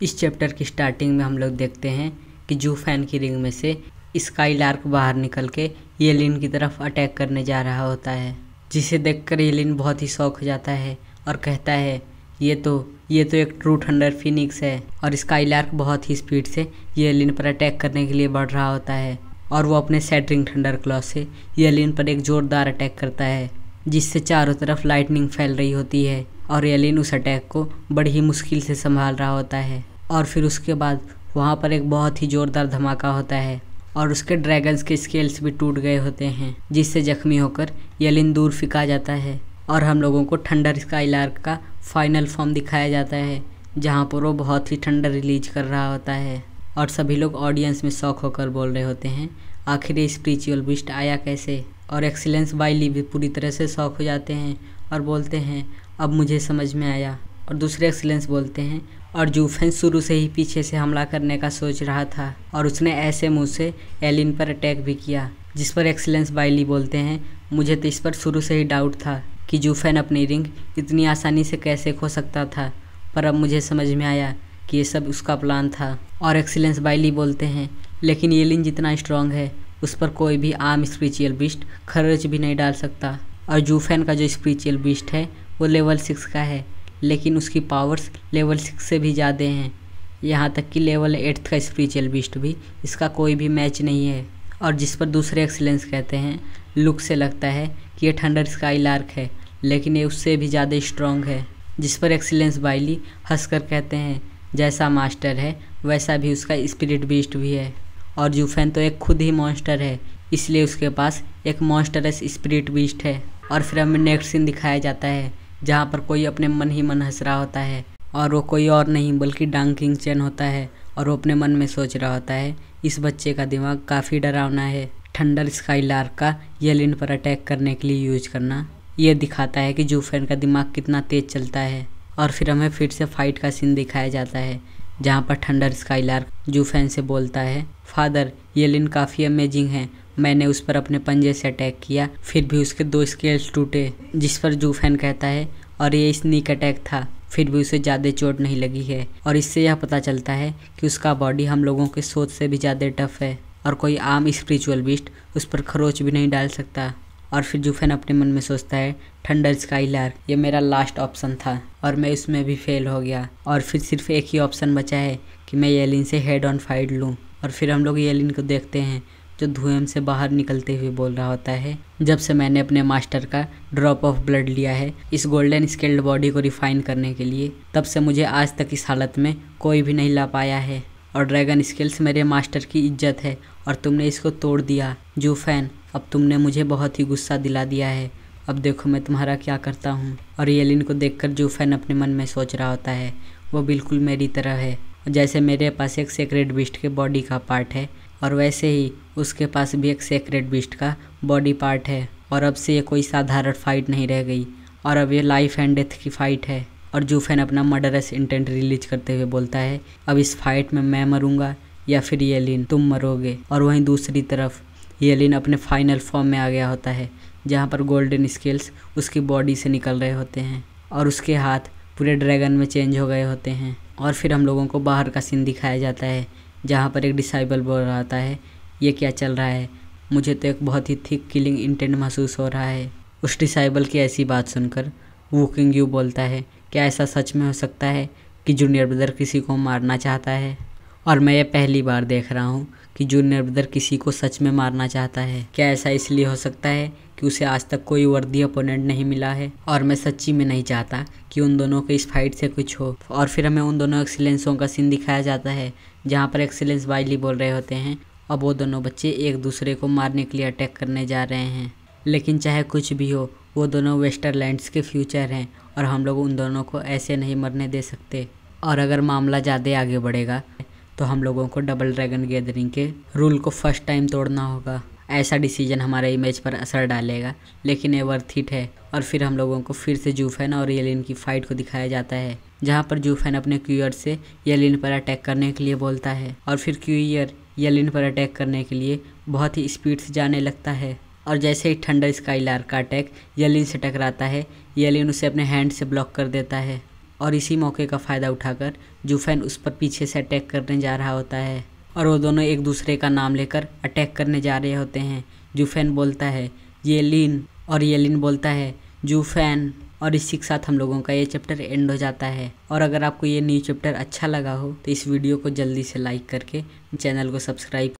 इस चैप्टर की स्टार्टिंग में हम लोग देखते हैं कि जूफेन की रिंग में से स्काईलार्क बाहर निकल के येलिन की तरफ अटैक करने जा रहा होता है, जिसे देखकर येलिन बहुत ही शॉक हो जाता है और कहता है ये तो एक ट्रू थंडर फिनिक्स है। और स्काईलार्क बहुत ही स्पीड से येलिन पर अटैक करने के लिए बढ़ रहा होता है और वो अपने सैटरिंग थंडर क्लॉ से येलिन पर एक जोरदार अटैक करता है, जिससे चारों तरफ लाइटनिंग फैल रही होती है और येलिन उस अटैक को बड़ी ही मुश्किल से संभाल रहा होता है। और फिर उसके बाद वहाँ पर एक बहुत ही ज़ोरदार धमाका होता है और उसके ड्रैगन्स के स्केल्स भी टूट गए होते हैं, जिससे जख्मी होकर येलिन दूर फेंका जाता है। और हम लोगों को थंडर स्काईलार्क का फाइनल फॉर्म दिखाया जाता है, जहाँ पर वो बहुत ही थंडर रिलीज कर रहा होता है और सभी लोग ऑडियंस में शॉक होकर बोल रहे होते हैं आखिर ये स्पिरिचुअल बीस्ट आया कैसे। और एक्सीलेंस बाइली भी पूरी तरह से शॉक हो जाते हैं और बोलते हैं अब मुझे समझ में आया। और दूसरे एक्सीलेंस बोलते हैं और जूफेन शुरू से ही पीछे से हमला करने का सोच रहा था और उसने ऐसे मुंह से एलिन पर अटैक भी किया, जिस पर एक्सीलेंस बाइली बोलते हैं मुझे तो इस पर शुरू से ही डाउट था कि जूफेन अपनी रिंग इतनी आसानी से कैसे खो सकता था, पर अब मुझे समझ में आया कि ये सब उसका प्लान था। और एक्सीलेंस बाइली बोलते हैं लेकिन येलिन जितना स्ट्रांग है उस पर कोई भी आम स्पिरिचुअल बीस्ट खर्च भी नहीं डाल सकता। और जूफेन का जो स्पिरिचुअल बीस्ट है वो लेवल 6 का है, लेकिन उसकी पावर्स लेवल 6 से भी ज़्यादा हैं। यहाँ तक कि लेवल 8 का स्पिरिचुअल बीस्ट भी इसका कोई भी मैच नहीं है। और जिस पर दूसरे एक्सीलेंस कहते हैं लुक से लगता है कि ये थंडर स्काईलार्क है, लेकिन ये उससे भी ज़्यादा स्ट्रांग है। जिस पर एक्सीलेंस बाइली हंसकर कहते हैं जैसा मास्टर है वैसा भी उसका स्पिरिट बीस्ट भी है। और जूफेन तो एक खुद ही मॉन्स्टर है, इसलिए उसके पास एक मॉन्स्टरस स्पिरिट बीस्ट है। और फिर हमें नेक्स्ट सीन दिखाया जाता है जहाँ पर कोई अपने मन ही मन हंस रहा होता है और वो कोई और नहीं बल्कि डांग किंग चेन होता है। और वो अपने मन में सोच रहा होता है इस बच्चे का दिमाग काफ़ी डरावना है, थंडर स्काईलार्क का येलिन पर अटैक करने के लिए यूज करना ये दिखाता है कि जूफेन का दिमाग कितना तेज़ चलता है। और फिर हमें फिर से फाइट का सीन दिखाया जाता है जहाँ पर थंडर स्काईलार्क जूफेन से बोलता है फादर येलिन काफ़ी अमेजिंग है, मैंने उस पर अपने पंजे से अटैक किया फिर भी उसके 2 स्केल्स टूटे। जिस पर जूफेन कहता है और ये स्नीक अटैक था फिर भी उसे ज़्यादा चोट नहीं लगी है। और इससे यह पता चलता है कि उसका बॉडी हम लोगों के सोच से भी ज़्यादा टफ है और कोई आम स्पिरिचुअल बीस्ट उस पर खरोच भी नहीं डाल सकता। और फिर जूफेन अपने मन में सोचता है थंडर स्काईलार्क ये मेरा लास्ट ऑप्शन था और मैं उसमें भी फेल हो गया और फिर सिर्फ एक ही ऑप्शन बचा है कि मैं येलिन से हेड ऑन फाइट लूँ। और फिर हम लोग येलिन को देखते हैं जो धुएं से बाहर निकलते हुए बोल रहा होता है जब से मैंने अपने मास्टर का ड्रॉप ऑफ ब्लड लिया है इस गोल्डन स्केल्ड बॉडी को रिफाइन करने के लिए, तब से मुझे आज तक इस हालत में कोई भी नहीं ला पाया है। और ड्रैगन स्केल्स मेरे मास्टर की इज्जत है और तुमने इसको तोड़ दिया जूफेन, अब तुमने मुझे बहुत ही गुस्सा दिला दिया है, अब देखो मैं तुम्हारा क्या करता हूँ। और येलिन को देखकर जूफेन अपने मन में सोच रहा होता है वो बिल्कुल मेरी तरह है, जैसे मेरे पास एक सेक्रेट बीस्ट के बॉडी का पार्ट है और वैसे ही उसके पास भी एक सेक्रेट बीस्ट का बॉडी पार्ट है। और अब से ये कोई साधारण फाइट नहीं रह गई और अब ये लाइफ एंड डेथ की फ़ाइट है। और जूफेन अपना मर्डरस इंटेंट रिलीज करते हुए बोलता है अब इस फाइट में मैं मरूंगा या फिर येलिन तुम मरोगे। और वहीं दूसरी तरफ येलिन अपने फाइनल फॉर्म में आ गया होता है जहाँ पर गोल्डन स्केल्स उसकी बॉडी से निकल रहे होते हैं और उसके हाथ पूरे ड्रैगन में चेंज हो गए होते हैं। और फिर हम लोगों को बाहर का सीन दिखाया जाता है जहाँ पर एक डिसाइबल बोल रहा होता है ये क्या चल रहा है, मुझे तो एक बहुत ही थिक किलिंग इंटेंट महसूस हो रहा है। उस डिसाइबल की ऐसी बात सुनकर वू किंग यू बोलता है क्या ऐसा सच में हो सकता है कि जूनियर ब्रदर किसी को मारना चाहता है। और मैं ये पहली बार देख रहा हूँ कि जूनियर ब्रदर किसी को सच में मारना चाहता है। क्या ऐसा इसलिए हो सकता है कि उसे आज तक कोई वर्दी अपोनेंट नहीं मिला है और मैं सच्ची में नहीं चाहता कि उन दोनों के इस फाइट से कुछ हो। और फिर हमें उन दोनों एक्सीलेंसों का सीन दिखाया जाता है जहाँ पर एक्सीलेंस बाइली बोल रहे होते हैं अब वो दोनों बच्चे एक दूसरे को मारने के लिए अटैक करने जा रहे हैं, लेकिन चाहे कुछ भी हो वो दोनों वेस्टरलैंड्स के फ्यूचर हैं और हम लोग उन दोनों को ऐसे नहीं मरने दे सकते। और अगर मामला ज़्यादा आगे बढ़ेगा तो हम लोगों को डबल ड्रैगन गैदरिंग के रूल को फर्स्ट टाइम तोड़ना होगा। ऐसा डिसीजन हमारे इमेज पर असर डालेगा लेकिन ये वर्थ इट है। और फिर हम लोगों को फिर से जूफेन और येलिन की फ़ाइट को दिखाया जाता है जहाँ पर जूफेन अपने क्यूयर से येलिन पर अटैक करने के लिए बोलता है और फिर क्यूयर येलिन पर अटैक करने के लिए बहुत ही स्पीड से जाने लगता है। और जैसे ही थंडर स्काईलार्क का अटैक येलिन से टकराता है येलिन उसे अपने हैंड से ब्लॉक कर देता है और इसी मौके का फ़ायदा उठाकर जूफेन उस पर पीछे से अटैक करने जा रहा होता है और वो दोनों एक दूसरे का नाम लेकर अटैक करने जा रहे होते हैं। जूफेन बोलता है येलिन और येलिन बोलता है जूफेन, और इसी के साथ हम लोगों का ये चैप्टर एंड हो जाता है। और अगर आपको ये न्यू चैप्टर अच्छा लगा हो तो इस वीडियो को जल्दी से लाइक करके चैनल को सब्सक्राइब